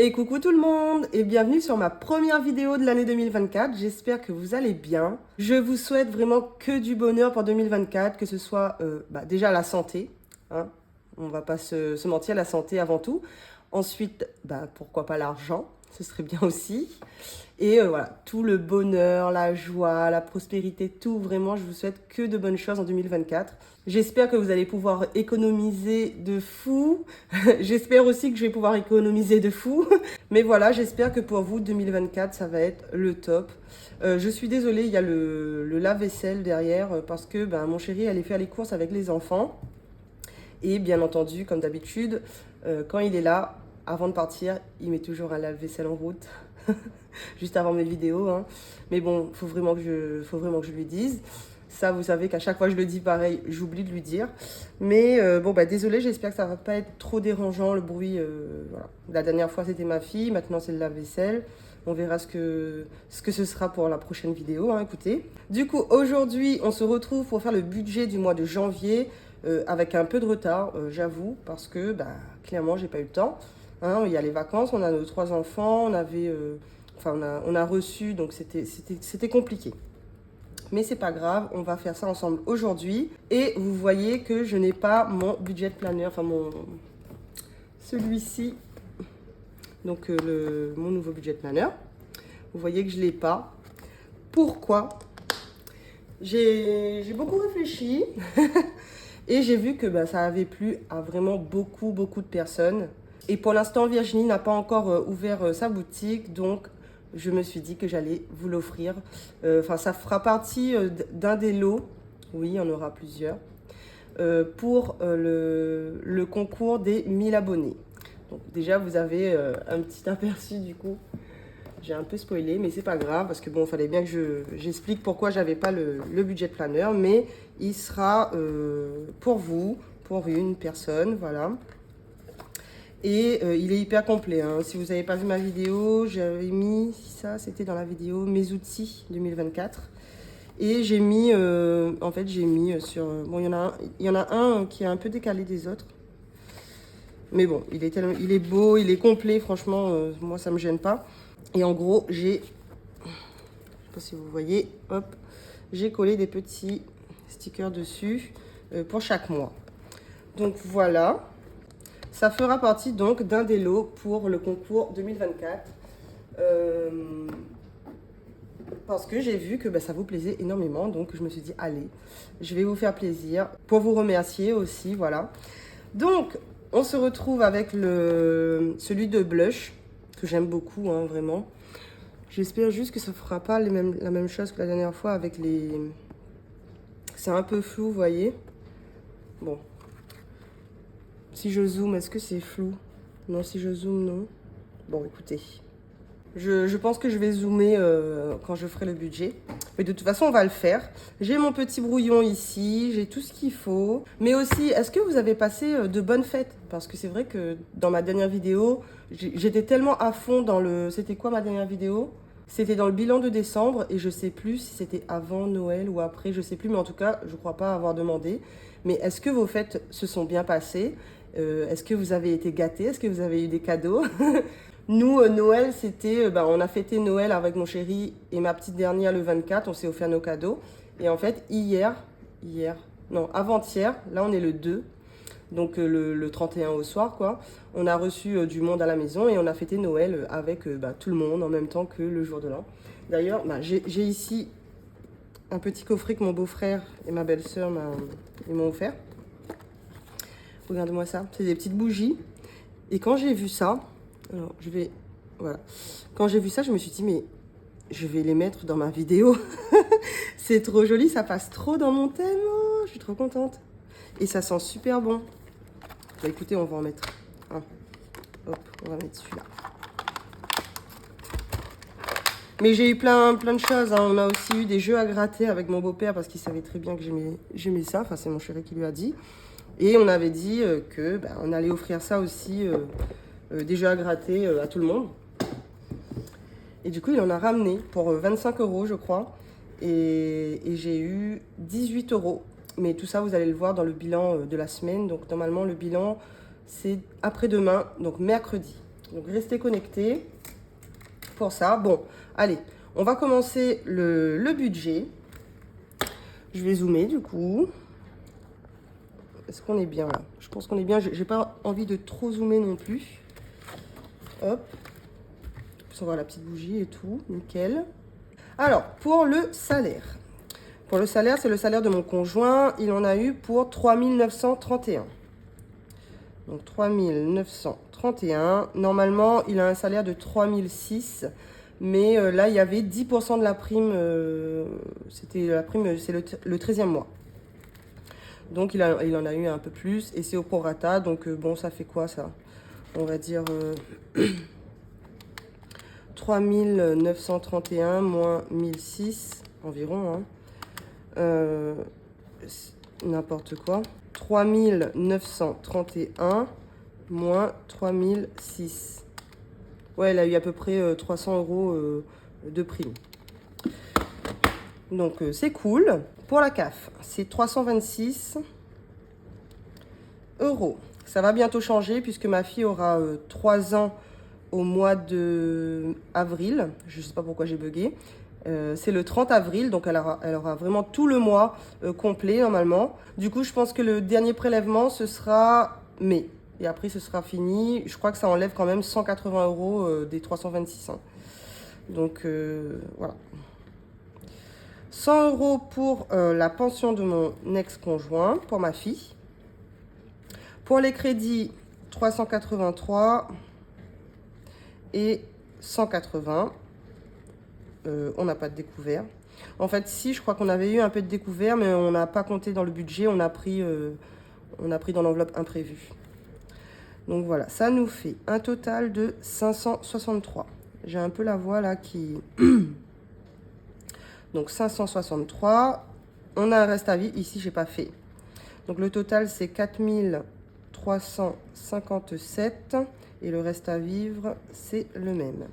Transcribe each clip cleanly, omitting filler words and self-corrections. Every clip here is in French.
Et coucou tout le monde et bienvenue sur ma première vidéo de l'année 2024. J'espère que vous allez bien. Je vous souhaite vraiment que du bonheur pour 2024, que ce soit déjà la santé. Hein. On va pas se mentir, la santé avant tout. Ensuite, pourquoi pas l'argent, ce serait bien aussi. Et voilà, tout le bonheur, la joie, la prospérité, tout, vraiment, je vous souhaite que de bonnes choses en 2024. J'espère que vous allez pouvoir économiser de fou. J'espère aussi que je vais pouvoir économiser de fou. Mais voilà, j'espère que pour vous, 2024, ça va être le top. Je suis désolée, il y a le lave-vaisselle derrière parce que mon chéri allait faire les courses avec les enfants. Et bien entendu, comme d'habitude, quand il est là, avant de partir, il met toujours un lave-vaisselle en route. Juste avant mes vidéos. Hein. Mais bon, faut vraiment que je lui dise. Ça, vous savez qu'à chaque fois que je le dis pareil, j'oublie de lui dire. Mais désolé, j'espère que ça va pas être trop dérangeant, le bruit. Voilà. La dernière fois, c'était ma fille. Maintenant, c'est le lave-vaisselle. On verra ce que ce sera pour la prochaine vidéo. Hein, écoutez. Du coup, aujourd'hui, on se retrouve pour faire le budget du mois de janvier. Avec un peu de retard, j'avoue, parce que clairement, j'ai pas eu le temps. Hein, il y a les vacances, on a nos 3 enfants, on a reçu, donc c'était compliqué. Mais c'est pas grave, on va faire ça ensemble aujourd'hui. Et vous voyez que je n'ai pas mon budget planner, celui-ci, donc mon nouveau budget planner. Vous voyez que je ne l'ai pas. Pourquoi? J'ai beaucoup réfléchi et j'ai vu que ça avait plu à vraiment beaucoup de personnes. Et pour l'instant, Virginie n'a pas encore ouvert sa boutique, donc je me suis dit que j'allais vous l'offrir. Ça fera partie d'un des lots, oui, il y en aura plusieurs, pour le concours des 1000 abonnés. Donc déjà, vous avez un petit aperçu du coup. J'ai un peu spoilé, mais c'est pas grave, parce que bon, il fallait bien que j'explique pourquoi j'avais pas le budget planner, mais il sera pour vous, pour une personne, voilà. Et il est hyper complet. Hein. Si vous n'avez pas vu ma vidéo, j'avais mis ça, c'était dans la vidéo Mes outils 2024. Et j'ai mis, sur... Bon, il y en a un qui est un peu décalé des autres. Mais bon, il est beau, il est complet, franchement, moi ça me gêne pas. Et en gros, je sais pas si vous voyez, hop, j'ai collé des petits stickers dessus pour chaque mois. Donc voilà. Ça fera partie donc d'un des lots pour le concours 2024. Parce que j'ai vu que ça vous plaisait énormément. Donc je me suis dit, allez, je vais vous faire plaisir. Pour vous remercier aussi, voilà. Donc, on se retrouve avec celui de blush, que j'aime beaucoup, hein, vraiment. J'espère juste que ça ne fera pas la même chose que la dernière fois avec les... C'est un peu flou, vous voyez. Bon. Si je zoome, est-ce que c'est flou? Non, si je zoome, non. Bon, écoutez. Je pense que je vais zoomer quand je ferai le budget. Mais de toute façon, on va le faire. J'ai mon petit brouillon ici, j'ai tout ce qu'il faut. Mais aussi, est-ce que vous avez passé de bonnes fêtes? Parce que c'est vrai que dans ma dernière vidéo, j'étais tellement à fond dans le... C'était quoi ma dernière vidéo? C'était dans le bilan de décembre et je sais plus si c'était avant Noël ou après, je sais plus. Mais en tout cas, je crois pas avoir demandé. Mais est-ce que vos fêtes se sont bien passées? Est-ce que vous avez été gâtés? Est-ce que vous avez eu des cadeaux? Nous, Noël, c'était... on a fêté Noël avec mon chéri et ma petite dernière le 24. On s'est offert nos cadeaux. Et en fait, avant-hier, là on est le 2. Donc le 31 au soir, quoi. On a reçu du monde à la maison et on a fêté Noël avec tout le monde en même temps que le jour de l'an. D'ailleurs, j'ai ici un petit coffret que mon beau-frère et ma belle-sœur m'ont offert. Regardez-moi ça, c'est des petites bougies. Et quand j'ai vu ça, alors voilà. Quand j'ai vu ça, je me suis dit, mais je vais les mettre dans ma vidéo. C'est trop joli, ça passe trop dans mon thème. Oh, je suis trop contente. Et ça sent super bon. Écoutez, on va en mettre un. Hop, on va mettre celui-là. Mais j'ai eu plein de choses. Hein. On a aussi eu des jeux à gratter avec mon beau-père parce qu'il savait très bien que j'aimais ça. Enfin, c'est mon chéri qui lui a dit. Et on avait dit que on allait offrir ça aussi, des jeux à gratter à tout le monde. Et du coup, il en a ramené pour 25 €, je crois. Et j'ai eu 18 €. Mais tout ça, vous allez le voir dans le bilan de la semaine. Donc, normalement, le bilan, c'est après-demain, donc mercredi. Donc, restez connectés pour ça. Bon, allez, on va commencer le budget. Je vais zoomer du coup. Est-ce qu'on est bien là? Je pense qu'on est bien. J'ai pas envie de trop zoomer non plus. Hop. On voit la petite bougie et tout. Nickel. Alors, pour le salaire. Pour le salaire, c'est le salaire de mon conjoint. Il en a eu pour 3 931. Donc, 3 931. Normalement, il a un salaire de 3 006. Mais là, il y avait 10% de la prime. C'était la prime, c'est le 13e mois. Donc, il en a eu un peu plus. Et c'est au prorata. Donc, bon, ça fait quoi, ça? On va dire 3 931 moins 1006 environ. Hein. N'importe quoi. 3 931 moins 3006. Ouais, elle a eu à peu près 300 € de prime. Donc, c'est cool. Pour la CAF, c'est 326 €. Ça va bientôt changer puisque ma fille aura 3 ans au mois de avril. Je ne sais pas pourquoi j'ai bugué. C'est le 30 avril, donc elle aura vraiment tout le mois complet normalement. Du coup, je pense que le dernier prélèvement, ce sera mai. Et après, ce sera fini. Je crois que ça enlève quand même 180 € des 326. Hein. Donc, voilà. 100 € pour la pension de mon ex-conjoint, pour ma fille. Pour les crédits, 383 et 180. On n'a pas de découvert. En fait, si, je crois qu'on avait eu un peu de découvert, mais on n'a pas compté dans le budget. On a pris dans l'enveloppe imprévue. Donc voilà, ça nous fait un total de 563. J'ai un peu la voix là qui... Donc 563. On a un reste à vivre. Ici, j'ai pas fait. Donc le total, c'est 4357. Et le reste à vivre, c'est le même.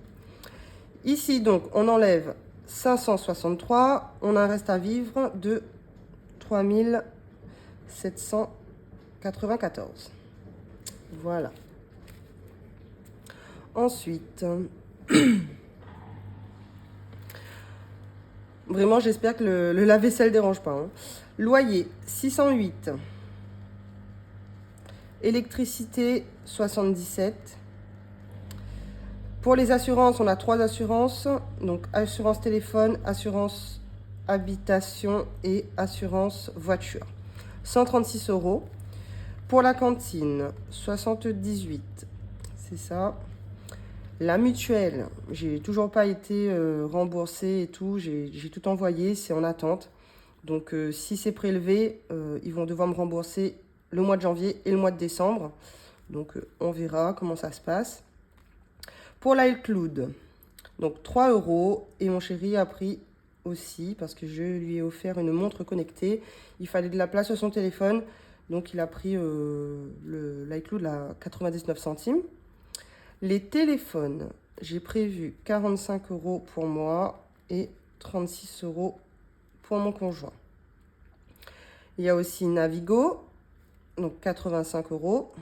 Ici, donc, on enlève 563. On a un reste à vivre de 3794. Voilà. Ensuite, vraiment, j'espère que le lave-vaisselle ne dérange pas. Hein. Loyer, 608. Électricité, 77. Pour les assurances, on a 3 assurances. Donc, assurance téléphone, assurance habitation et assurance voiture. 136 €. Pour la cantine, 78. C'est ça. La mutuelle, j'ai toujours pas été remboursée et tout. J'ai tout envoyé, c'est en attente. Donc, si c'est prélevé, ils vont devoir me rembourser le mois de janvier et le mois de décembre. Donc, on verra comment ça se passe. Pour l'iCloud, donc 3 €. Et mon chéri a pris aussi, parce que je lui ai offert une montre connectée. Il fallait de la place sur son téléphone. Donc, il a pris l'iCloud à 99 centimes. Les téléphones, j'ai prévu 45 € pour moi et 36 € pour mon conjoint. Il y a aussi Navigo, donc 85 €.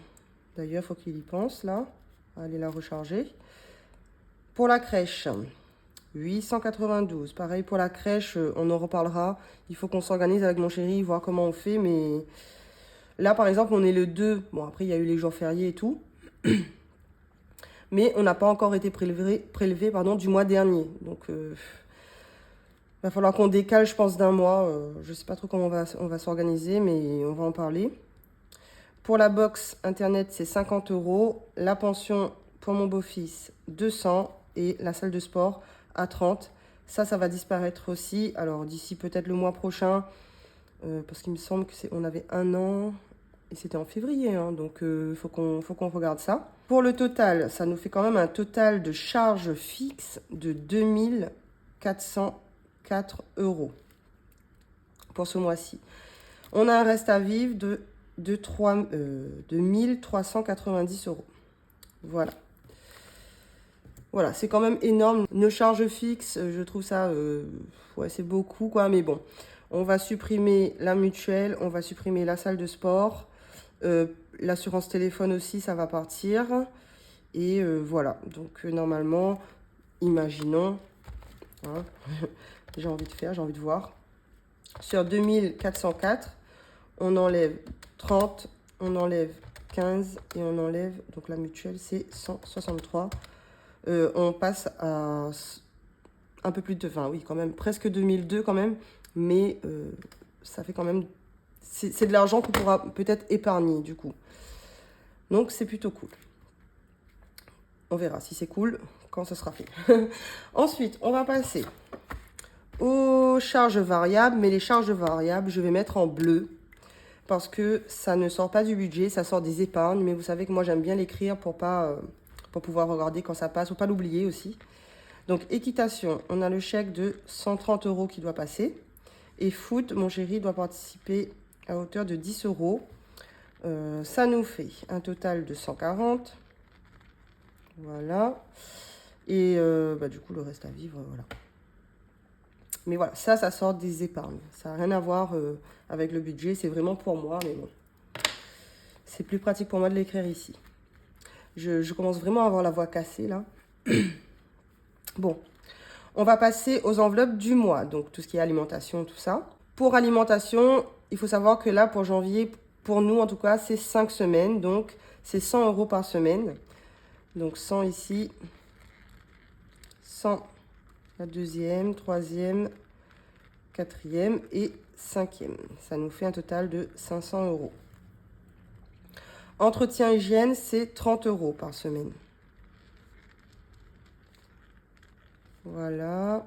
D'ailleurs, il faut qu'il y pense là. Allez la recharger. Pour la crèche, 892. Pareil pour la crèche, on en reparlera. Il faut qu'on s'organise avec mon chéri, voir comment on fait. Mais là, par exemple, on est le 2. Bon, après, il y a eu les jours fériés et tout. Mais on n'a pas encore été prélevé du mois dernier. Donc, il va falloir qu'on décale, je pense, d'un mois. Je ne sais pas trop comment on va s'organiser, mais on va en parler. Pour la box internet, c'est 50 €. La pension pour mon beau-fils, 200. Et la salle de sport à 30. Ça va disparaître aussi. Alors, d'ici peut-être le mois prochain, parce qu'il me semble qu'on avait 1 an. Et c'était en février, hein, donc il faut qu'on regarde ça. Pour le total, ça nous fait quand même un total de charges fixes de 2404 € pour ce mois-ci. On a un reste à vivre de 1390 €. Voilà. Voilà, c'est quand même énorme. Nos charges fixes, je trouve ça, ouais, c'est beaucoup, quoi. Mais bon, on va supprimer la mutuelle, on va supprimer la salle de sport. L'assurance téléphone aussi, ça va partir. Et voilà, donc normalement, imaginons, hein, j'ai envie de voir. Sur 2404, on enlève 30, on enlève 15 et on enlève, donc la mutuelle c'est 163. On passe à un peu plus de 20, oui quand même, presque 2002 quand même, mais ça fait quand même, c'est de l'argent qu'on pourra peut-être épargner du coup. Donc c'est plutôt cool. On verra si c'est cool quand ce sera fait. Ensuite, on va passer aux charges variables, mais les charges variables, je vais mettre en bleu parce que ça ne sort pas du budget, ça sort des épargnes, mais vous savez que moi j'aime bien l'écrire pour pouvoir regarder quand ça passe, ou pas l'oublier aussi. Donc équitation, on a le chèque de 130 € qui doit passer. Et foot, mon chéri doit participer à hauteur de 10 €. Ça nous fait un total de 140. Voilà. Et du coup, le reste à vivre, voilà. Mais voilà, ça sort des épargnes. Ça n'a rien à voir avec le budget. C'est vraiment pour moi, mais bon. C'est plus pratique pour moi de l'écrire ici. Je commence vraiment à avoir la voix cassée, là. Bon, on va passer aux enveloppes du mois. Donc, tout ce qui est alimentation, tout ça. Pour alimentation, il faut savoir que là, pour janvier, pour nous, en tout cas, c'est 5 semaines. Donc, c'est 100 € par semaine. Donc, 100 ici. 100 la deuxième, troisième, quatrième et cinquième. Ça nous fait un total de 500 €. Entretien hygiène, c'est 30 € par semaine. Voilà.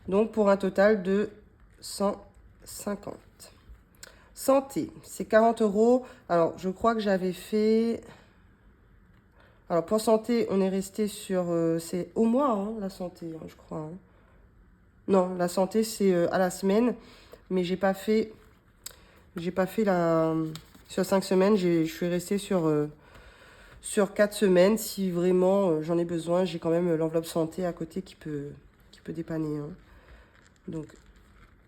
Donc, pour un total de 150. Santé, c'est 40 €. Alors, je crois que j'avais fait... Alors, pour santé, on est resté sur... c'est au mois, hein, la santé, hein, je crois. Hein. Non, la santé, c'est à la semaine. Mais j'ai pas fait la... Sur 5 semaines, je suis restée sur 4 semaines. Si vraiment j'en ai besoin, j'ai quand même l'enveloppe santé à côté qui peut dépanner. Hein. Donc,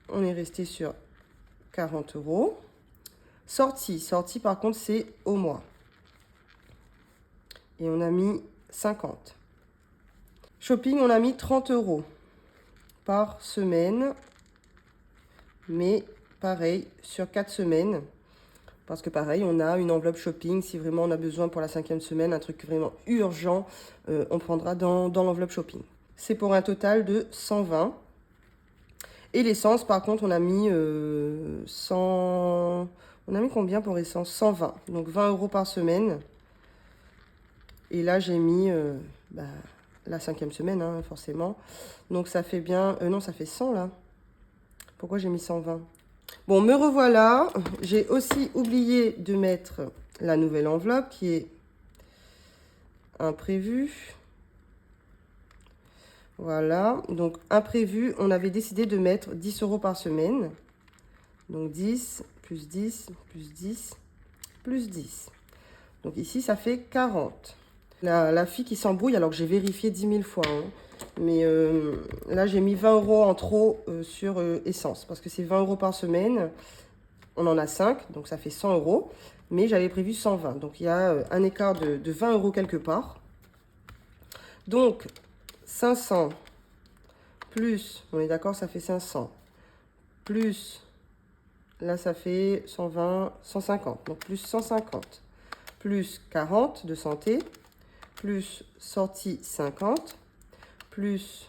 on est resté sur 40 €. Sortie, par contre, c'est au mois. Et on a mis 50. Shopping, on a mis 30 € par semaine. Mais pareil, sur 4 semaines. Parce que pareil, on a une enveloppe shopping. Si vraiment on a besoin pour la 5e semaine, un truc vraiment urgent, on prendra dans l'enveloppe shopping. C'est pour un total de 120. Et l'essence, par contre, on a mis 100... On a mis combien pour essence? 120. Donc 20 € par semaine. Et là, j'ai mis la 5e semaine, hein, forcément. Donc ça fait bien... non, ça fait 100 là. Pourquoi j'ai mis 120? Bon, me revoilà. J'ai aussi oublié de mettre la nouvelle enveloppe qui est imprévue. Voilà. Donc, imprévu, on avait décidé de mettre 10 € par semaine. Donc, 10, plus 10, plus 10, plus 10. Donc, ici, ça fait 40. La fille qui s'embrouille, alors que j'ai vérifié 10 000 fois. Hein. Mais là, j'ai mis 20 € en trop sur essence. Parce que c'est 20 € par semaine. On en a 5, donc ça fait 100 €. Mais j'avais prévu 120. Donc, il y a un écart de 20 € quelque part. Donc, 500 plus, on est d'accord, ça fait 500. Plus, là, ça fait 120, 150. Donc, plus 150. Plus 40 de santé. Plus sortie 50. Plus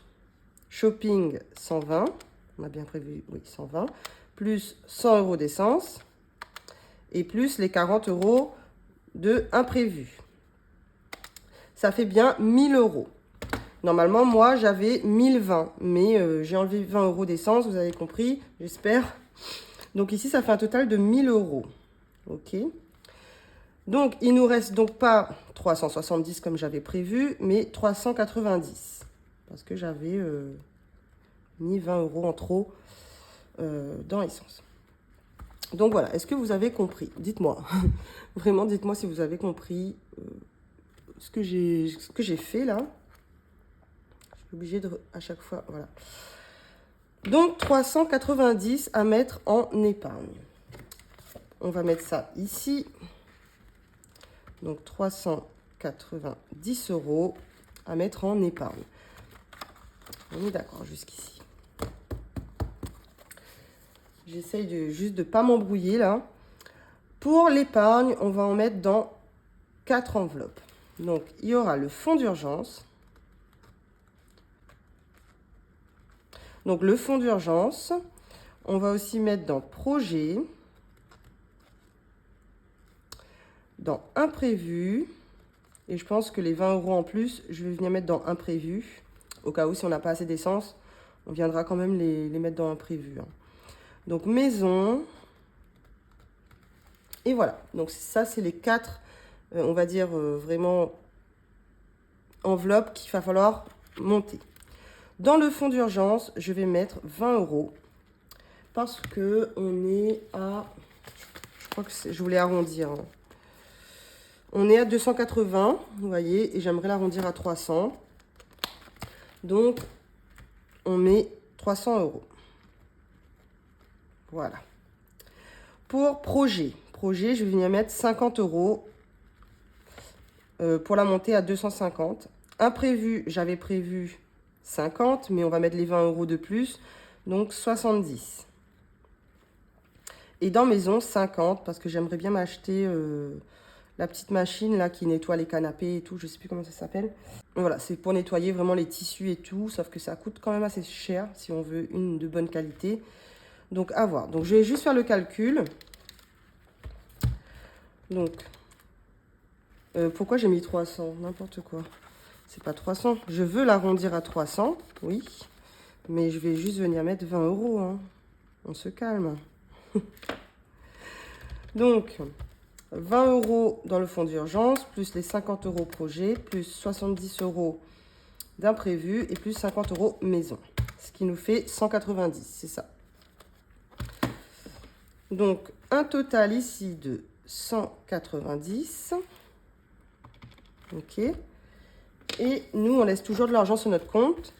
shopping 120. On a bien prévu, oui, 120. Plus 100 € d'essence. Et plus les 40 € de imprévu. Ça fait bien 1000 €. Normalement, moi, j'avais 1020. Mais j'ai enlevé 20 € d'essence, vous avez compris, j'espère. Donc ici, ça fait un total de 1000 €. OK. Donc, il nous reste donc pas 370 comme j'avais prévu, mais 390. Parce que j'avais mis 20 € en trop dans l'essence. Donc voilà, est-ce que vous avez compris? Dites-moi. Vraiment, dites-moi si vous avez compris ce que j'ai fait là. Je suis obligée de... à chaque fois, voilà. Donc, 390 à mettre en épargne. On va mettre ça ici. Donc, 390. 290 € à mettre en épargne. On est d'accord jusqu'ici. J'essaye juste de ne pas m'embrouiller là. Pour l'épargne, on va en mettre dans 4 enveloppes. Donc, il y aura le fonds d'urgence. Donc, le fonds d'urgence, on va aussi mettre dans projet, dans imprévu. Et je pense que les 20 € en plus, je vais venir mettre dans imprévu. Au cas où, si on n'a pas assez d'essence, on viendra quand même les mettre dans imprévu. Donc, maison. Et voilà. Donc, ça, c'est les 4, on va dire, vraiment enveloppes qu'il va falloir monter. Dans le fonds d'urgence, je vais mettre 20 € parce que on est à... Je crois que je voulais arrondir. On est à 280, vous voyez, et j'aimerais l'arrondir à 300. Donc, on met 300 €. Voilà. Pour projet, je vais venir mettre 50 € pour la monter à 250. Imprévu, j'avais prévu 50, mais on va mettre les 20 € de plus, donc 70. Et dans maison, 50, parce que j'aimerais bien m'acheter la petite machine là qui nettoie les canapés et tout, je sais plus comment ça s'appelle. Voilà, c'est pour nettoyer vraiment les tissus et tout, sauf que ça coûte quand même assez cher si on veut une de bonne qualité. Donc à voir. Donc je vais juste faire le calcul. Donc, pourquoi j'ai mis 300? N'importe quoi. C'est pas 300. Je veux l'arrondir à 300, oui. Mais je vais juste venir mettre 20 €. Hein. On se calme. Donc, 20 € dans le fonds d'urgence, plus les 50 € projet, plus 70 € d'imprévu et plus 50 € maison. Ce qui nous fait 190, c'est ça. Donc, un total ici de 190. Ok. Et nous, on laisse toujours de l'argent sur notre compte.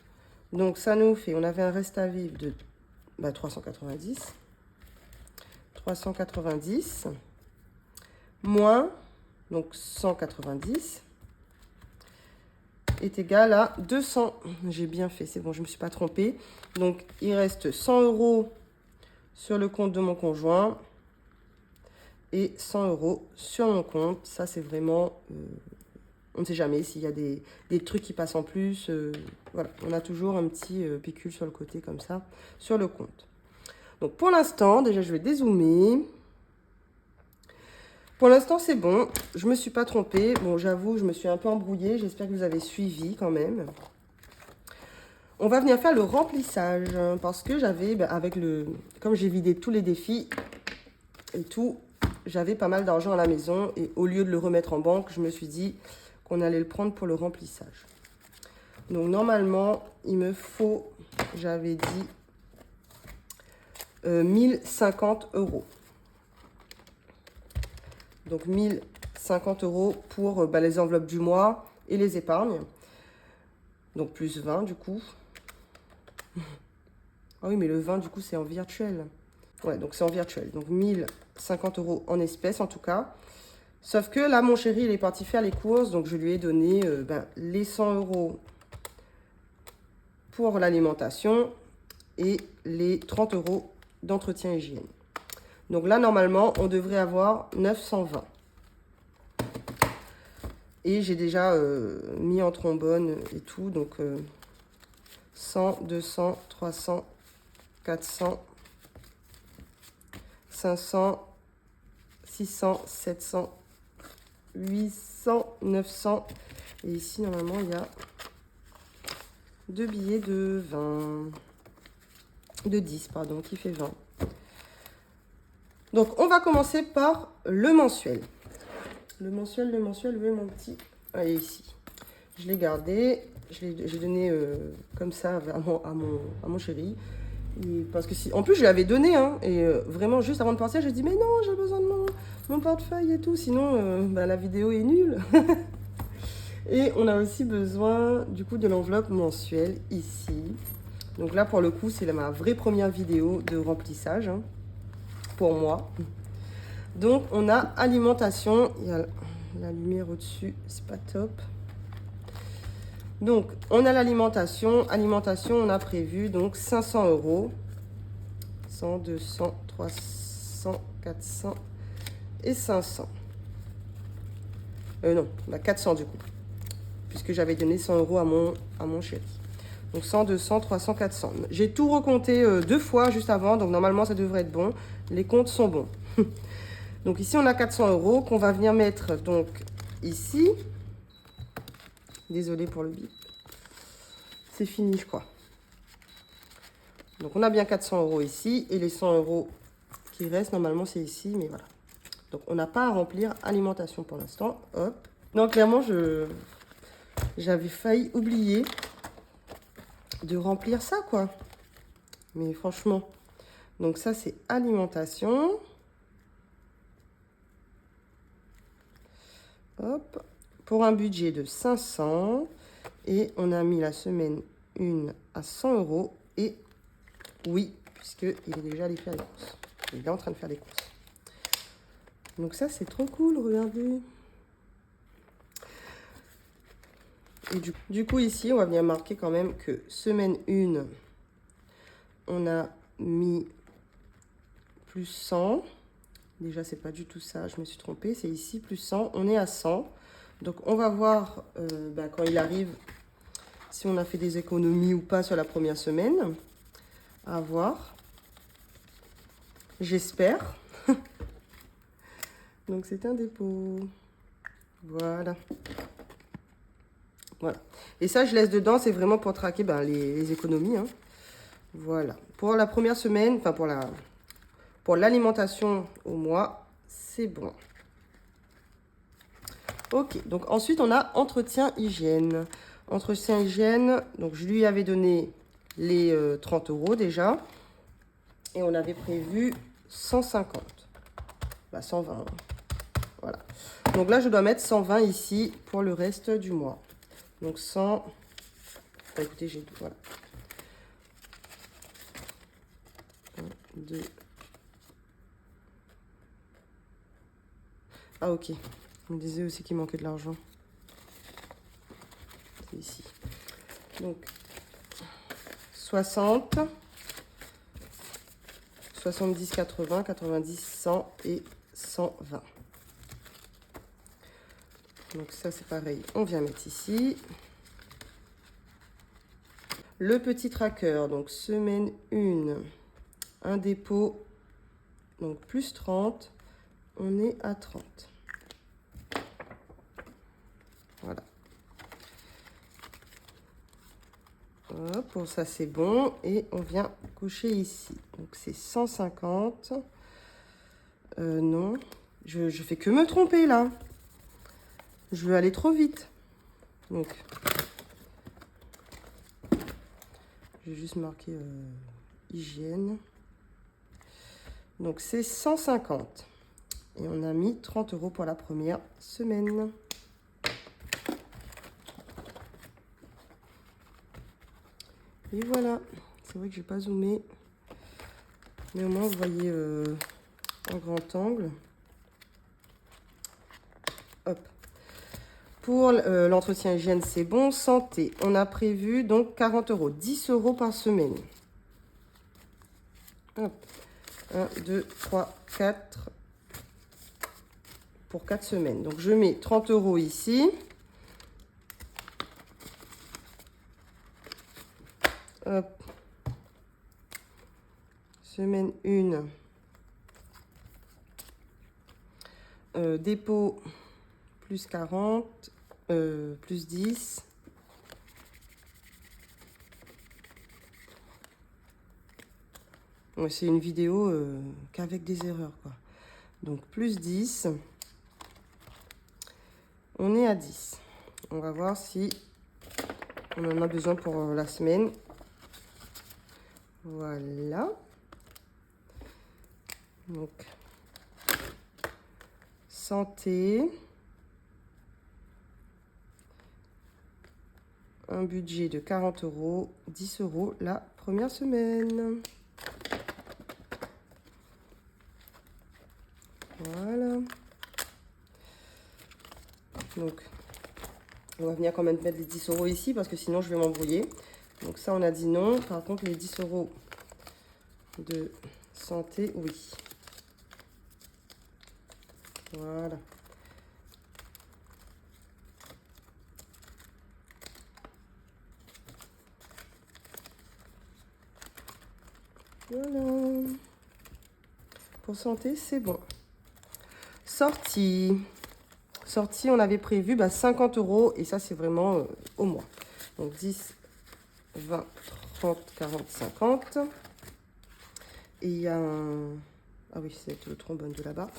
Donc, ça nous fait, on avait un reste à vivre de 390. 390. Moins, donc 190, est égal à 200. J'ai bien fait, c'est bon, je ne me suis pas trompée. Donc, il reste 100 € sur le compte de mon conjoint et 100 € sur mon compte. Ça, c'est vraiment... on ne sait jamais s'il y a des trucs qui passent en plus. Voilà, on a toujours un petit pécule sur le côté comme ça, sur le compte. Donc, pour l'instant, déjà, je vais dézoomer. Pour l'instant, c'est bon. Je ne me suis pas trompée. Bon, j'avoue, je me suis un peu embrouillée. J'espère que vous avez suivi quand même. On va venir faire le remplissage. Parce que j'avais, comme j'ai vidé tous les défis et tout, j'avais pas mal d'argent à la maison. Et au lieu de le remettre en banque, je me suis dit qu'on allait le prendre pour le remplissage. Donc, normalement, il me faut, j'avais dit, 1050 €. Donc, 1050 € pour les enveloppes du mois et les épargnes. Donc, plus 20 du coup. Ah oui, mais le 20 du coup, c'est en virtuel. Ouais, donc c'est en virtuel. Donc, 1050 € en espèces en tout cas. Sauf que là, mon chéri, il est parti faire les courses. Donc, je lui ai donné les 100 € pour l'alimentation et les 30 € d'entretien hygiène. Donc là, normalement, on devrait avoir 920. Et j'ai déjà mis en trombone et tout. Donc 100, 200, 300, 400, 500, 600, 700, 800, 900. Et ici, normalement, il y a 2 billets de 20. De 10, pardon, qui fait 20. Donc, on va commencer par le mensuel. Le mensuel, où est mon petit? Allez, ici. Je l'ai gardé. J'ai donné comme ça à mon chéri. Et parce que en plus, je l'avais donné. Hein, et vraiment, juste avant de partir, j'ai dit, mais non, j'ai besoin de mon portefeuille et tout. Sinon, la vidéo est nulle. Et on a aussi besoin, du coup, de l'enveloppe mensuelle ici. Donc là, pour le coup, c'est ma vraie première vidéo de remplissage. Hein. Pour moi. Donc, on a alimentation. la lumière au-dessus, c'est pas top. Donc, on a l'alimentation. Alimentation, on a prévu donc 500 €. 100, 200, 300, 400 et 500. Non, 400 du coup. Puisque j'avais donné 100 € à mon chéri. Donc 100, 200, 300, 400. J'ai tout recompté 2 fois juste avant. Donc normalement, ça devrait être bon. Les comptes sont bons. Donc ici, on a 400 € qu'on va venir mettre donc ici. Désolée pour le bip. C'est fini, je crois. Donc on a bien 400 € ici. Et les 100 € qui restent, normalement, c'est ici. Mais voilà. Donc on n'a pas à remplir alimentation pour l'instant. Hop. Non, clairement, j'avais failli oublier de remplir ça, quoi. Mais franchement. Donc ça, c'est alimentation. Hop. Pour un budget de 500. Et on a mis la semaine 1 à 100 €. Et oui, puisqu'il est déjà allé faire les courses. Il est en train de faire des courses. Donc ça, c'est trop cool, regardez. Et du coup, ici, on va venir marquer quand même que semaine 1, on a mis plus 100. Déjà, c'est pas du tout ça, je me suis trompée. C'est ici, plus 100. On est à 100. Donc, on va voir quand il arrive si on a fait des économies ou pas sur la première semaine. À voir. J'espère. Donc, c'est un dépôt. Voilà. Voilà. Et ça, je laisse dedans. C'est vraiment pour traquer les économies. Hein. Voilà. Pour la première semaine, enfin pour l'alimentation au mois, c'est bon. Ok. Donc, ensuite, on a entretien hygiène. Entretien hygiène. Donc, je lui avais donné les 30 € déjà. Et on avait prévu 150. 120. Voilà. Donc là, je dois mettre 120 ici pour le reste du mois. Donc 100. Écoutez, j'ai tout. Voilà. 1, 2. Ah, ok. Je me disais aussi qu'il manquait de l'argent. C'est ici. Donc 60. 70, 80, 90, 100 et 120. Donc ça, c'est pareil. On vient mettre ici. Le petit tracker. Donc, semaine 1. Un dépôt. Donc, plus 30. On est à 30. Voilà. Hop, pour ça, c'est bon. Et on vient cocher ici. Donc, c'est 150. Non. Je fais que me tromper, là. Je veux aller trop vite. Donc, je vais juste marquer hygiène. Donc, c'est 150. Et on a mis 30 € pour la première semaine. Et voilà. C'est vrai que j'ai pas zoomé. Mais au moins, vous voyez en grand angle. Hop. Pour l'entretien hygiène, c'est bon. Santé, on a prévu donc 40 €. 10 € par semaine. Hop. 1, 2, 3, 4. Pour 4 semaines. Donc, je mets 30 € ici. Hop. Semaine 1. Dépôt plus 40. Plus 10. Ouais, c'est une vidéo qu'avec des erreurs, quoi. Donc, plus 10. On est à 10. On va voir si on en a besoin pour la semaine. Voilà. Donc, santé. Un budget de 40 €, 10 € la première semaine. Voilà. Donc, on va venir quand même mettre les 10 € ici parce que sinon, je vais m'embrouiller. Donc, ça, on a dit non. Par contre, les 10 € de santé, oui. Voilà. Voilà. Pour santé, c'est bon. Sortie. Sortie, on avait prévu 50 € et ça, c'est vraiment au mois. Donc 10, 20, 30, 40, 50. Et il y a un... Ah oui, c'est le trombone de là-bas.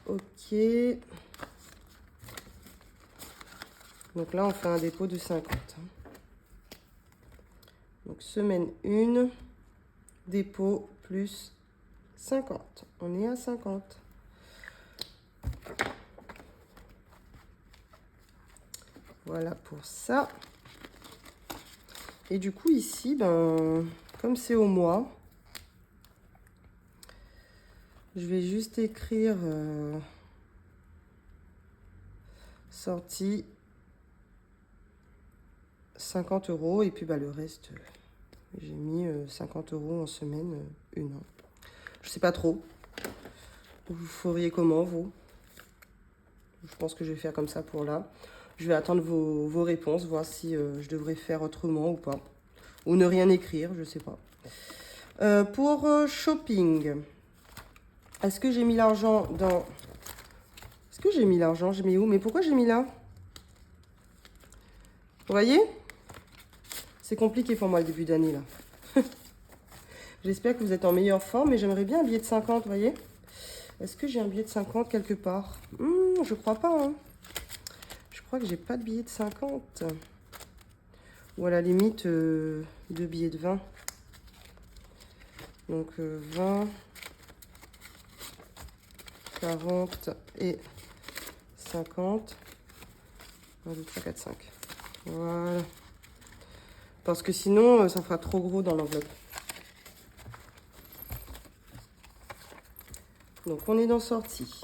Ok. Donc là, on fait un dépôt de 50. Donc semaine 1, dépôt plus 50. On est à 50. Voilà pour ça. Et du coup, ici, comme c'est au mois, je vais juste écrire sortie 50 € et puis le reste, j'ai mis 50 € en semaine 1. Je sais pas trop. Vous feriez comment, vous? Je pense que je vais faire comme ça pour là. Je vais attendre vos réponses, voir si je devrais faire autrement ou pas. Ou ne rien écrire, je sais pas. Pour shopping, est-ce que j'ai mis l'argent dans... Est-ce que j'ai mis l'argent? Je mets où? Mais pourquoi j'ai mis là? Vous voyez? C'est compliqué pour moi le début d'année, là. J'espère que vous êtes en meilleure forme, mais j'aimerais bien un billet de 50, vous voyez? Est-ce que j'ai un billet de 50 quelque part? Je crois pas, hein. Je crois que j'ai pas de billet de 50. Ou à la limite, 2 billets de 20. Donc, 20, 40 et 50. 1, 2, 3, 4, 5. Voilà. Parce que sinon, ça fera trop gros dans l'enveloppe. Donc, on est dans sortie.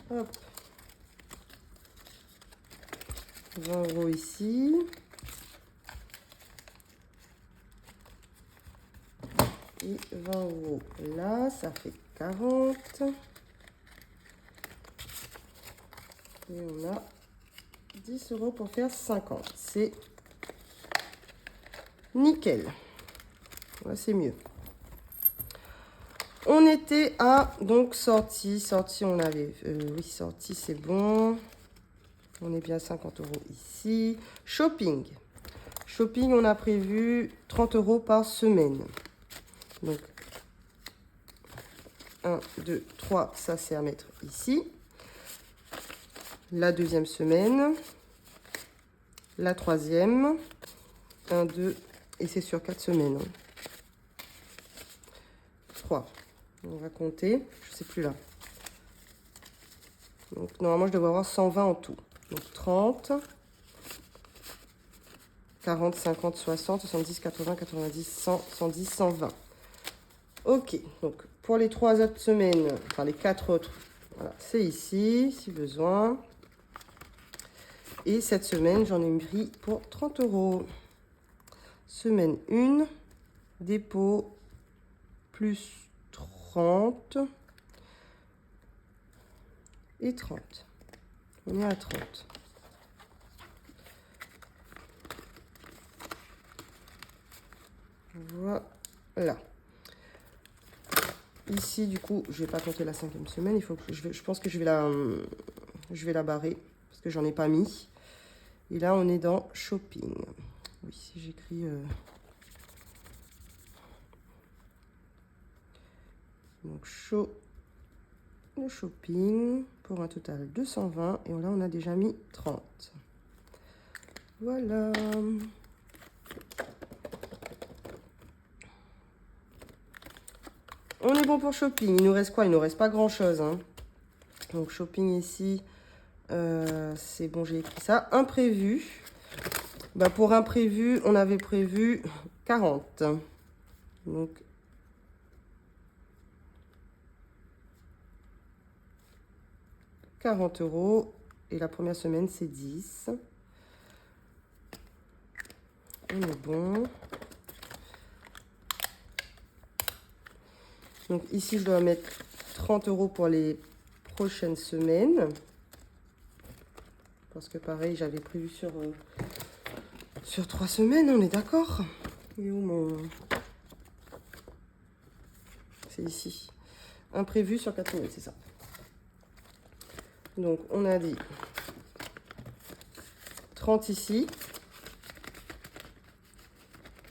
Hop. 20 € ici. Et 20 € là, ça fait 40. Et on a 10 € pour faire 50. C'est nickel. Là, c'est mieux. On était à, donc, sortie, on avait, oui, sortie, c'est bon. On est bien à 50 € ici. Shopping. Shopping, on a prévu 30 € par semaine. Donc, 1, 2, 3, ça c'est à mettre ici. La deuxième semaine. La troisième. 1, 2, et c'est sur 4 semaines. 3. On va compter, je sais plus là. Donc, normalement, je devrais avoir 120 en tout. Donc, 30, 40, 50, 60, 70, 80, 90, 100, 110, 120. Ok, donc pour les 3 autres semaines, enfin les 4 autres, voilà, c'est ici, si besoin. Et cette semaine, j'en ai pris pour 30 €. Semaine 1, dépôt plus 30 et 30. On est à 30. Voilà. Ici, du coup, je vais pas compter la 5e semaine. Il faut que je pense que je vais la barrer parce que j'en ai pas mis. Et là, on est dans shopping. Oui, si j'écris... Donc, le shopping pour un total de 120. Et là, on a déjà mis 30. Voilà. On est bon pour shopping. Il nous reste quoi? Il nous reste pas grand-chose, hein. Donc, shopping ici, c'est bon, j'ai écrit ça. Imprévu. Bah pour imprévu, on avait prévu 40. Donc, €40. Et la première semaine, c'est 10. On est bon. Donc ici, je dois mettre 30 € pour les prochaines semaines. Parce que pareil, j'avais prévu sur 3 semaines, on est d'accord? Et où mon... C'est ici. Imprévu sur 4 semaines, c'est ça. Donc on a dit 30 ici.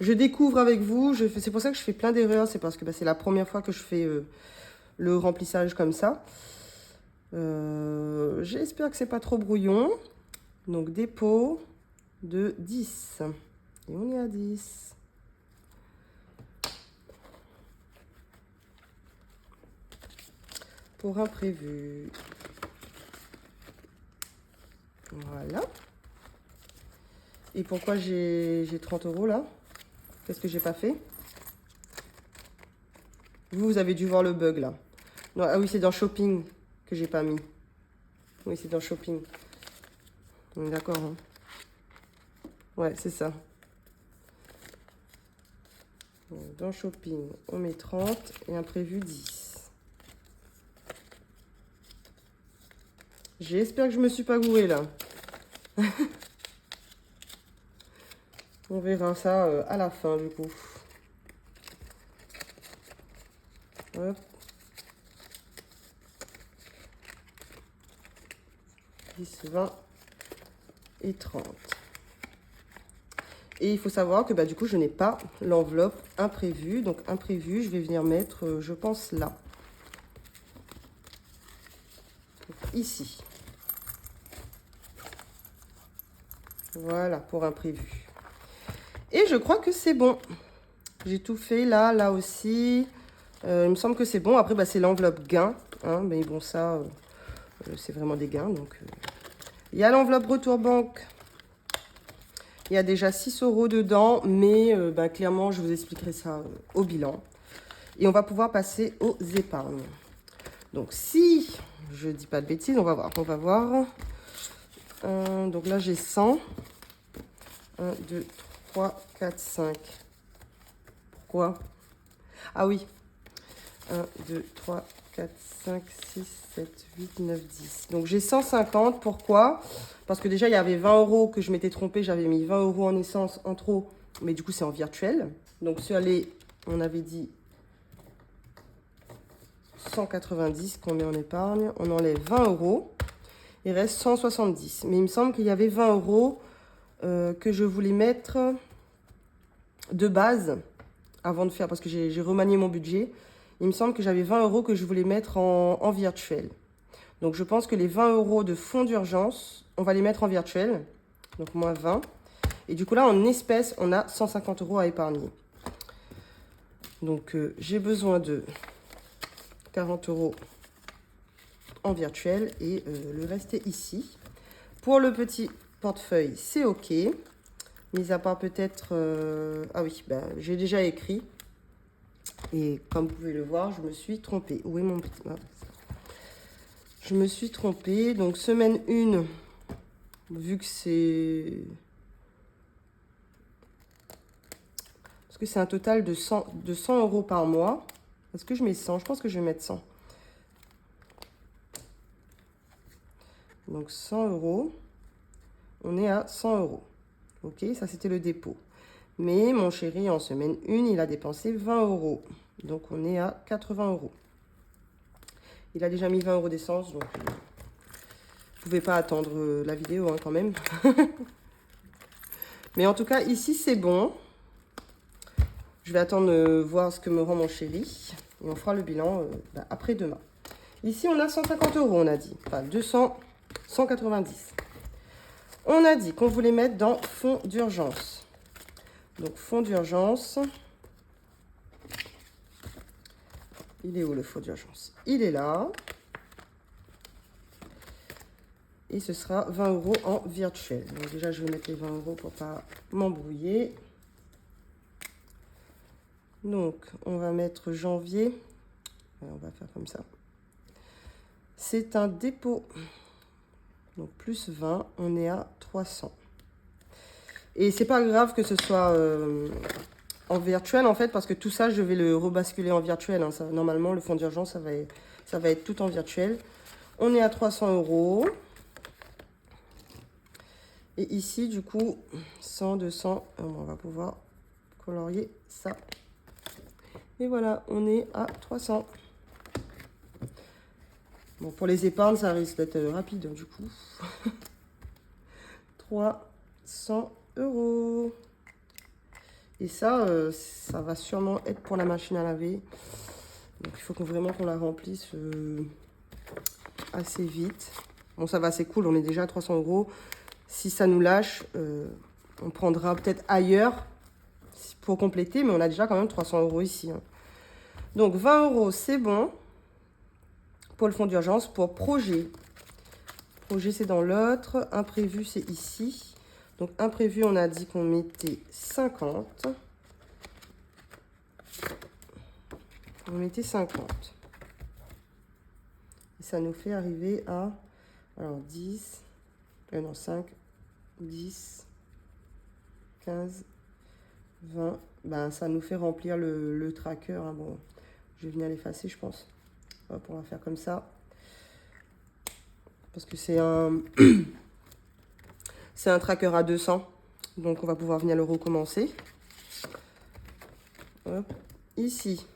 Je découvre avec vous, c'est pour ça que je fais plein d'erreurs, c'est parce que c'est la première fois que je fais le remplissage comme ça. J'espère que c'est pas trop brouillon. Donc dépôt de 10. Et on est à 10. Pour imprévu. Voilà. Et pourquoi j'ai 30 € là? Qu'est-ce que j'ai pas fait? Vous avez dû voir le bug là. Non, ah oui, c'est dans shopping que j'ai pas mis. Oui, c'est dans shopping. On est d'accord, hein? Ouais, c'est ça. Donc, dans shopping, on met 30 et imprévu 10. J'espère que je me suis pas gourée là. On verra ça à la fin du coup. Hop. 10, 20 et 30. Et il faut savoir que du coup, je n'ai pas l'enveloppe imprévue. Donc, imprévu, je vais venir mettre, je pense, là. Donc, ici. Voilà, pour imprévu. Et je crois que c'est bon. J'ai tout fait là, là aussi. Il me semble que c'est bon. Après, c'est l'enveloppe gain. Hein, mais bon, ça, c'est vraiment des gains. Donc, il y a l'enveloppe retour banque. Il y a déjà 6 € dedans, mais clairement, je vous expliquerai ça au bilan. Et on va pouvoir passer aux épargnes. Donc, si je dis pas de bêtises, on va voir. On va voir. Donc là, j'ai 100. 1, 2, 3, 4, 5. Pourquoi? Ah oui. 1, 2, 3, 4, 5, 6, 7, 8, 9, 10. Donc, j'ai 150. Pourquoi? Parce que déjà, il y avait 20 € que je m'étais trompée. J'avais mis 20 € en essence en trop. Mais du coup, c'est en virtuel. Donc, sur les, on avait dit 190 qu'on met en épargne. On enlève 20 €. Il reste 170. Mais il me semble qu'il y avait 20 € que je voulais mettre de base avant de faire. Parce que j'ai remanié mon budget. Il me semble que j'avais 20 € que je voulais mettre en virtuel. Donc, je pense que les 20 € de fonds d'urgence, on va les mettre en virtuel. Donc, moins 20. Et du coup, là, en espèces, on a 150 € à épargner. Donc, j'ai besoin de 40 € en virtuel. Et le reste est ici. Pour le petit portefeuille, c'est OK. Mis à part peut-être... ah oui, j'ai déjà écrit. Et comme vous pouvez le voir, je me suis trompée. Où est mon petit... Je me suis trompée. Donc, semaine 1, vu que c'est... Parce que c'est un total de 100 € par mois. Est-ce que je mets 100? Je pense que je vais mettre 100. Donc, 100 €. On est à 100 €. OK, ça, c'était le dépôt. Mais mon chéri, en semaine 1, il a dépensé 20 €. Donc, on est à 80 €. Il a déjà mis 20 € d'essence, donc vous ne pouvez pas attendre la vidéo hein, quand même. Mais en tout cas, ici, c'est bon. Je vais attendre de voir ce que me rend mon chéri. Et on fera le bilan après-demain. Ici, on a 150 €, on a dit. Enfin, 200, 190. On a dit qu'on voulait mettre dans fonds d'urgence. Donc, fonds d'urgence. Il est où le fonds d'urgence? Il est là. Et ce sera 20 € en virtuel. Donc déjà, je vais mettre les 20 € pour pas m'embrouiller. Donc, on va mettre janvier. Ouais, on va faire comme ça. C'est un dépôt. Donc, plus 20, on est à 300. Et c'est pas grave que ce soit en virtuel, en fait, parce que tout ça, je vais le rebasculer en virtuel. Hein. Ça, normalement, le fonds d'urgence, ça va être tout en virtuel. On est à 300 €. Et ici, du coup, 100, 200, on va pouvoir colorier ça. Et voilà, on est à 300. Bon, pour les épargnes, ça risque d'être rapide, du coup. 300 €. Et ça, ça va sûrement être pour la machine à laver. Donc, il faut vraiment qu'on la remplisse assez vite. Bon, ça va, c'est cool. On est déjà à 300 €. Si ça nous lâche, on prendra peut-être ailleurs pour compléter. Mais on a déjà quand même 300 € ici. Hein. Donc, 20 €, c'est bon. Pour le fonds d'urgence, pour projet. Projet, c'est dans l'autre. Imprévu, c'est ici. Donc, imprévu, on a dit qu'on mettait 50. On mettait 50. Et ça nous fait arriver à, alors 10, non 5, 10, 15, 20. Ben, ça nous fait remplir le tracker. Hein. Bon, je vais venir l'effacer, je pense. Hop, on va faire comme ça. Parce que c'est un... c'est un tracker à 200. Donc, on va pouvoir venir le recommencer. Hop. Ici.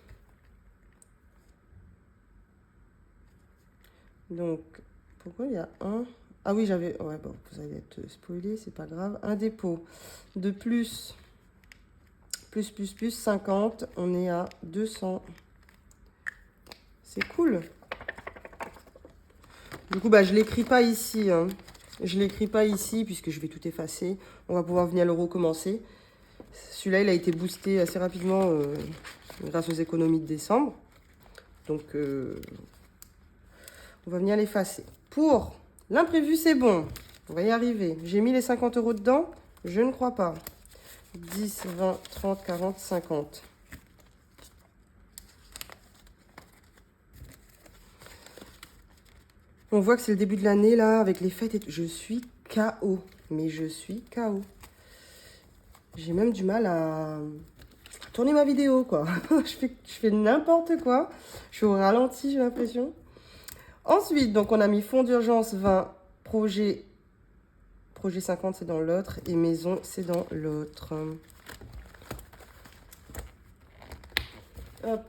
Donc, pourquoi il y a un... Ah oui, j'avais... Ouais, bon, vous allez être spoilé, c'est pas grave. Un dépôt de plus 50. On est à 200. C'est cool. Du coup, bah, je ne l'écris pas ici. Hein. Je ne l'écris pas ici puisque je vais tout effacer. On va pouvoir venir le recommencer. Celui-là, il a été boosté assez rapidement grâce aux économies de décembre. Donc, on va venir l'effacer. Pour l'imprévu, c'est bon. On va y arriver. J'ai mis les 50 € dedans. Je ne crois pas. 10, 20, 30, 40, 50. On voit que c'est le début de l'année, là, avec les fêtes et tout. Je suis KO. Mais je suis KO. J'ai même du mal à tourner ma vidéo, quoi. je fais n'importe quoi. Je suis au ralenti, j'ai l'impression. Ensuite, donc, on a mis fonds d'urgence 20, projet 50, c'est dans l'autre. Et maison, c'est dans l'autre. Hop.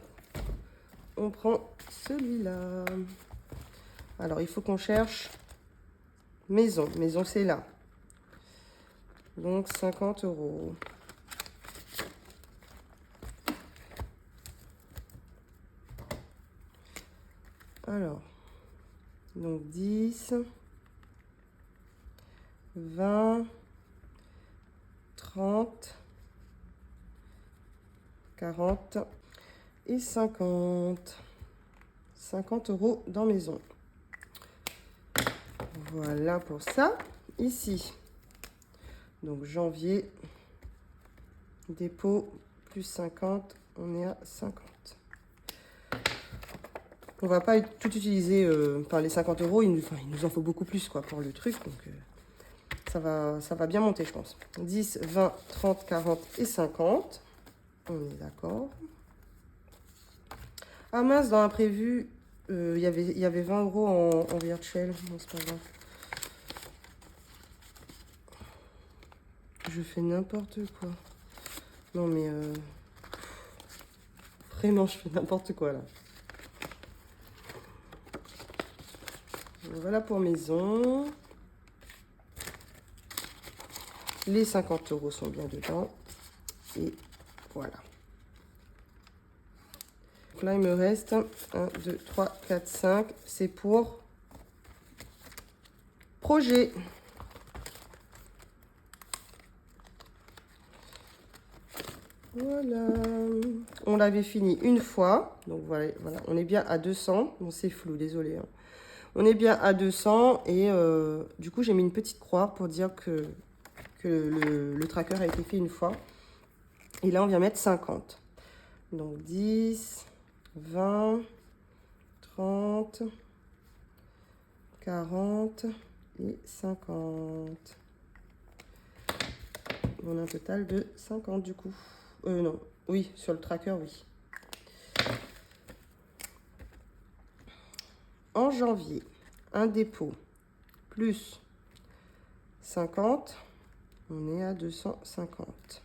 On prend celui-là. Alors, il faut qu'on cherche maison. Maison, c'est là. Donc, 50 €. Alors, donc 10, 20, 30, 40 et 50. 50 € dans maison. Voilà pour ça. Ici, donc janvier, dépôt, plus 50, on est à 50. On va pas tout utiliser, les 50 €, il nous en faut beaucoup plus quoi, pour le truc. Donc, ça va bien monter, je pense. 10, 20, 30, 40 et 50. On est d'accord. Ah mince, dans l'imprévu, il y avait 20 € en virtuel. Non, c'est pas grave. Je fais n'importe quoi. Non, mais... vraiment, je fais n'importe quoi, là. Voilà pour maison. Les 50 € sont bien dedans. Et voilà. Donc là, il me reste 1, 2, 3, 4, 5. C'est pour projet. Voilà. On l'avait fini une fois. Donc voilà, on est bien à 200. Bon, c'est flou, désolé. Hein. On est bien à 200 et du coup, j'ai mis une petite croix pour dire que le tracker a été fait une fois. Et là, on vient mettre 50. Donc 10, 20, 30, 40 et 50. On a un total de 50 du coup. Non, oui, sur le tracker, oui. En janvier, un dépôt plus 50, on est à 250.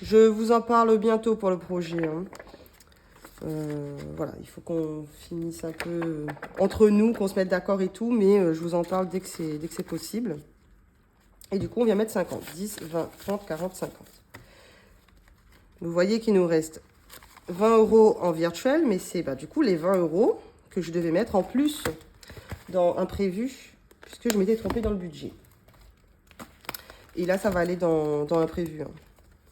Je vous en parle bientôt pour le projet. Hein. Voilà, il faut qu'on finisse un peu entre nous, qu'on se mette d'accord et tout, mais je vous en parle dès que c'est possible. Et du coup, on vient mettre 50, 10, 20, 30, 40, 50. Vous voyez qu'il nous reste 20 € en virtuel, mais c'est du coup les 20 € que je devais mettre en plus dans imprévu, puisque je m'étais trompée dans le budget. Et là, ça va aller dans imprévu. Hein.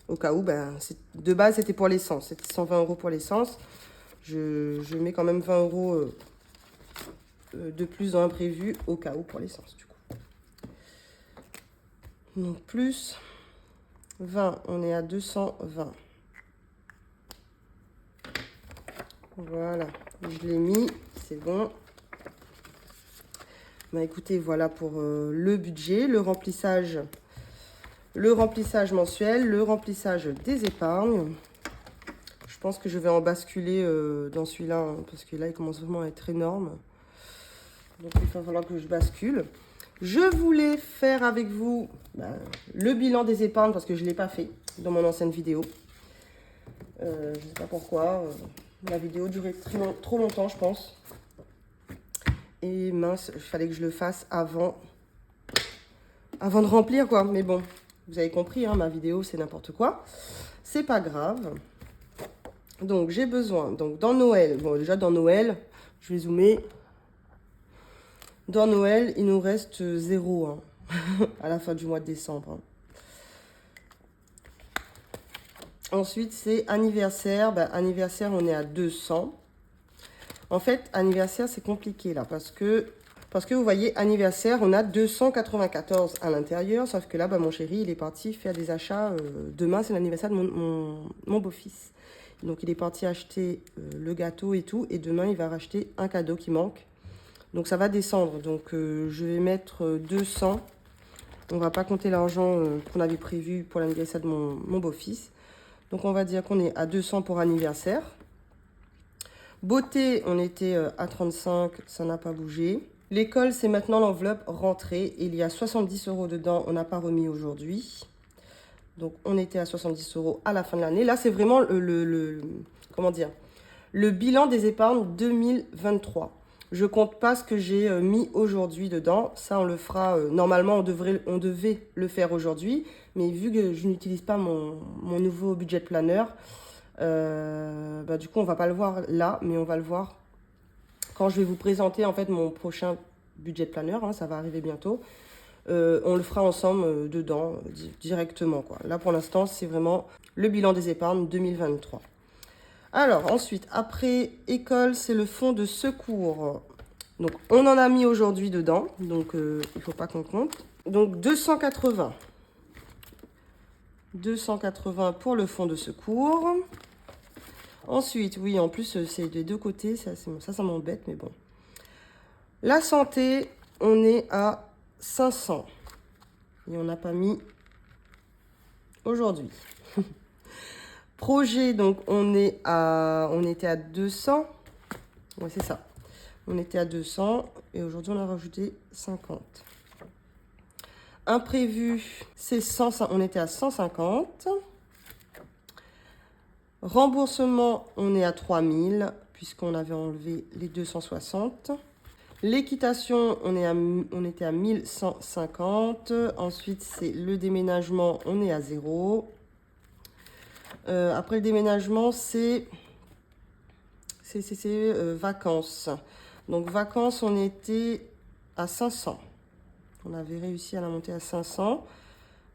Au cas où, de base, c'était pour l'essence. C'était 120 € pour l'essence. Je mets quand même 20 € de plus dans imprévu au cas où pour l'essence, du coup. Donc, plus 20, on est à 220. Voilà, je l'ai mis, c'est bon. Écoutez, voilà pour le budget, le remplissage mensuel, le remplissage des épargnes. Je pense que je vais en basculer dans celui-là, hein, parce que là, il commence vraiment à être énorme. Donc, il va falloir que je bascule. Je voulais faire avec vous le bilan des épargnes, parce que je ne l'ai pas fait dans mon ancienne vidéo. Je ne sais pas pourquoi. La vidéo durait trop longtemps, je pense. Et mince, il fallait que je le fasse avant de remplir, quoi. Mais bon, vous avez compris, hein, ma vidéo, c'est n'importe quoi. C'est pas grave. Donc, j'ai besoin. Donc, dans Noël, bon, déjà, dans Noël, je vais zoomer. Dans Noël, il nous reste 0 hein, à la fin du mois de décembre. Hein. Ensuite, c'est anniversaire. Anniversaire, on est à 200. En fait, anniversaire, c'est compliqué là parce que vous voyez, anniversaire, on a 294 à l'intérieur. Sauf que là, mon chéri, il est parti faire des achats. Demain, c'est l'anniversaire de mon beau-fils. Donc, il est parti acheter le gâteau et tout. Et demain, il va racheter un cadeau qui manque. Donc, ça va descendre. Donc, je vais mettre 200. On ne va pas compter l'argent qu'on avait prévu pour l'anniversaire de mon beau-fils. Donc, on va dire qu'on est à 200 pour anniversaire. Beauté, on était à 35, ça n'a pas bougé. L'école, c'est maintenant l'enveloppe rentrée. Il y a 70 € dedans, on n'a pas remis aujourd'hui. Donc, on était à 70 € à la fin de l'année. Là, c'est vraiment comment dire, le bilan des épargnes 2023. Je compte pas ce que j'ai mis aujourd'hui dedans. Ça, on le fera. Normalement, on devait le faire aujourd'hui. Mais vu que je n'utilise pas mon nouveau budget planner, du coup, on va pas le voir là. Mais on va le voir quand je vais vous présenter en fait mon prochain budget planner. Hein, ça va arriver bientôt. On le fera ensemble dedans directement, quoi. Là, pour l'instant, c'est vraiment le bilan des épargnes 2023. Alors, ensuite, après école, c'est le fonds de secours. Donc, on en a mis aujourd'hui dedans. Donc, il ne faut pas qu'on compte. Donc, 280. 280 pour le fonds de secours. Ensuite, oui, en plus, c'est des deux côtés. Ça m'embête, mais bon. La santé, on est à 500. Et on n'a pas mis aujourd'hui. Projet, donc on était à 200. Ouais, c'est ça. On était à 200 et aujourd'hui on a rajouté 50. Imprévu, c'est 100, on était à 150. Remboursement, on est à 3000 puisqu'on avait enlevé les 260. L'équitation, on était à 1150. Ensuite, c'est le déménagement, on est à 0. Après le déménagement, c'est vacances. Donc, vacances, on était à 500. On avait réussi à la monter à 500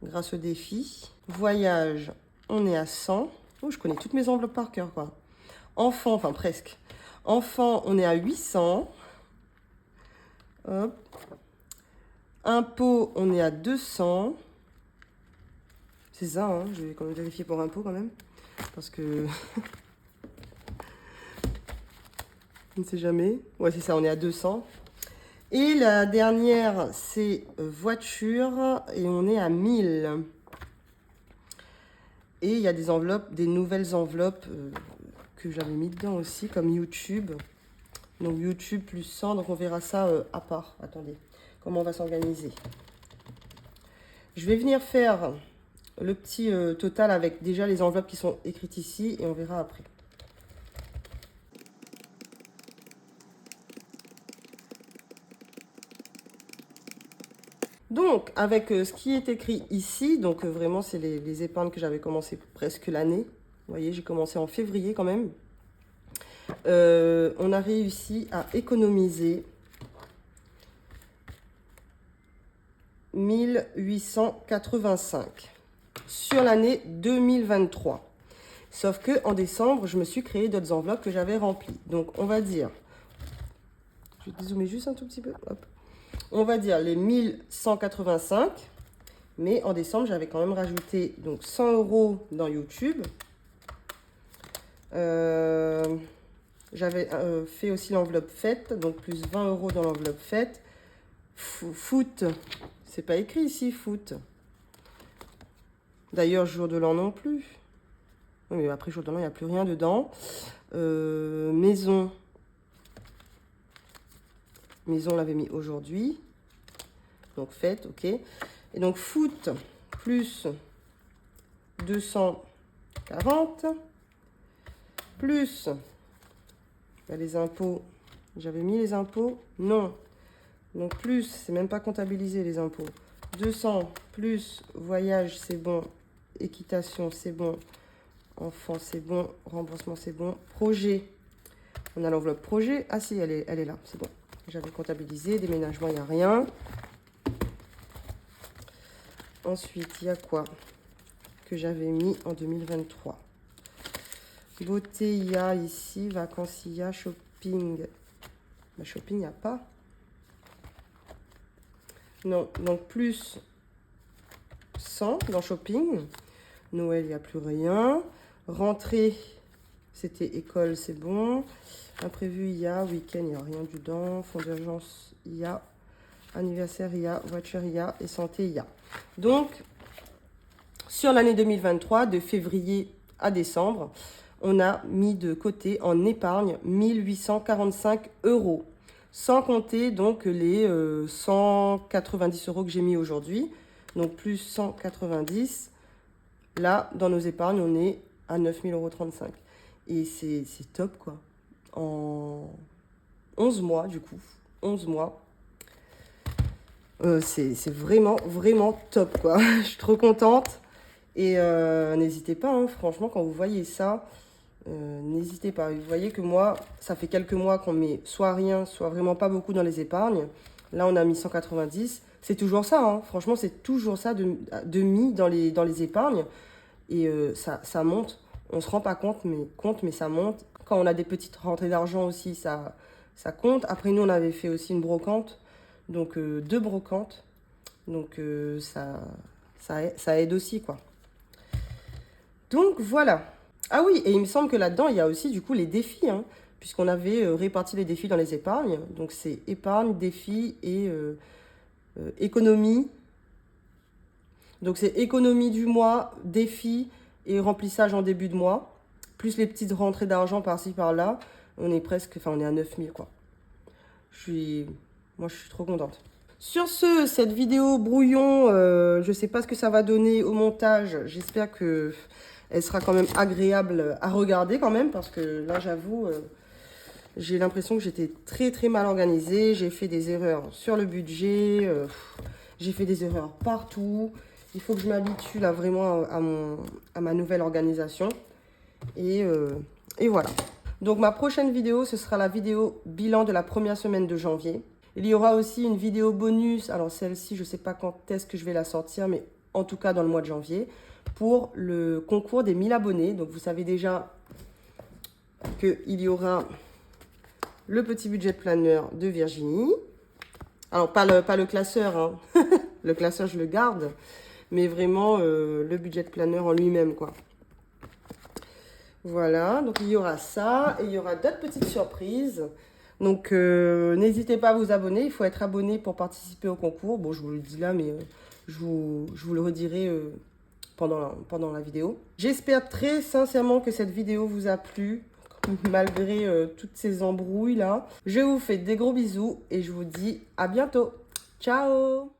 grâce au défi. Voyage, on est à 100. Oh, je connais toutes mes enveloppes par cœur, quoi. Enfant, enfin presque. Enfant, on est à 800. Hop. Impôt, on est à 200. C'est ça, hein, je vais quand même vérifier pour impôt quand même. Parce que... je ne sais jamais. Ouais, c'est ça, on est à 200. Et la dernière, c'est voiture. Et on est à 1000. Et il y a des enveloppes, des nouvelles enveloppes que j'avais mis dedans aussi, comme YouTube. Donc YouTube plus 100, donc on verra ça à part. Attendez, comment on va s'organiser. Je vais venir faire le petit total avec déjà les enveloppes qui sont écrites ici et on verra après. Donc, avec ce qui est écrit ici, donc vraiment, c'est les épargnes que j'avais commencé presque l'année. Vous voyez, j'ai commencé en février quand même. On a réussi à économiser 1885 sur l'année 2023. Sauf que en décembre, je me suis créé d'autres enveloppes que j'avais remplies. Donc, on va dire... Je vais dézoomer juste un tout petit peu. Hop. On va dire les 1185. Mais en décembre, j'avais quand même rajouté donc 100 € dans YouTube. J'avais fait aussi l'enveloppe fête, donc plus 20 € dans l'enveloppe fête. Foot, c'est pas écrit ici, foot. D'ailleurs, jour de l'an non plus. Oui, mais après jour de l'an, il n'y a plus rien dedans. Maison. Maison, on l'avait mis aujourd'hui. Donc fête, ok. Et donc foot, plus 240. Plus les impôts. J'avais mis les impôts? Non. Donc plus, c'est même pas comptabilisé les impôts. 200 plus voyage, c'est bon. Équitation, c'est bon. Enfant, c'est bon. Remboursement, c'est bon. Projet. On a l'enveloppe projet. Ah si, elle est là. C'est bon. J'avais comptabilisé. Déménagement, il n'y a rien. Ensuite, il y a quoi que j'avais mis en 2023? Beauté, il y a ici. Vacances, il y a. Shopping. Bah, shopping, il n'y a pas. Non, donc plus 100 dans shopping. Noël, il n'y a plus rien. Rentrée, c'était école, c'est bon. Imprévu, il y a. Week-end, il n'y a rien dedans. Fonds d'urgence, il y a. Anniversaire, il y a. Voiture, il y a. Et santé, il y a. Donc, sur l'année 2023, de février à décembre, on a mis de côté en épargne 1845 €. Sans compter donc les 190 € que j'ai mis aujourd'hui. Donc plus 190. Là, dans nos épargnes, on est à 9035 €. Et c'est top, quoi. En 11 mois, du coup. 11 mois. C'est vraiment, vraiment top, quoi. Je suis trop contente. Et n'hésitez pas, hein, franchement, quand vous voyez ça... n'hésitez pas. Vous voyez que moi, ça fait quelques mois qu'on met soit rien, soit vraiment pas beaucoup dans les épargnes. Là, on a mis 190. C'est toujours ça, hein. Franchement, c'est toujours ça de mis dans les épargnes. Et ça monte. On ne se rend pas compte, mais ça monte. Quand on a des petites rentrées d'argent aussi, ça compte. Après, nous, on avait fait aussi une brocante. Donc, 2 brocantes. Donc, ça aide aussi, quoi. Donc, voilà. Ah oui, et il me semble que là-dedans, il y a aussi du coup les défis, hein, puisqu'on avait réparti les défis dans les épargnes. Donc c'est épargne, défis et économie. Donc c'est économie du mois, défi et remplissage en début de mois, plus les petites rentrées d'argent par-ci par-là. On est presque, enfin on est à 9000 quoi. Moi je suis trop contente. Sur ce, cette vidéo brouillon, je sais pas ce que ça va donner au montage. J'espère que... elle sera quand même agréable à regarder quand même, parce que là, j'avoue, j'ai l'impression que j'étais très, très mal organisée. J'ai fait des erreurs sur le budget, j'ai fait des erreurs partout. Il faut que je m'habitue là vraiment à ma nouvelle organisation. Et voilà. Donc, ma prochaine vidéo, ce sera la vidéo bilan de la première semaine de janvier. Il y aura aussi une vidéo bonus. Alors, celle-ci, je ne sais pas quand est-ce que je vais la sortir, mais en tout cas dans le mois de janvier, pour le concours des 1000 abonnés. Donc, vous savez déjà qu'il y aura le petit budget planner de Virginie. Alors, pas le classeur, hein. Le classeur, je le garde. Mais vraiment, le budget planner en lui-même, quoi. Voilà, donc il y aura ça. Et il y aura d'autres petites surprises. Donc, n'hésitez pas à vous abonner. Il faut être abonné pour participer au concours. Bon, je vous le dis là, mais je vous le redirai pendant la vidéo. J'espère très sincèrement que cette vidéo vous a plu, malgré toutes ces embrouilles là. Je vous fais des gros bisous et je vous dis à bientôt. Ciao!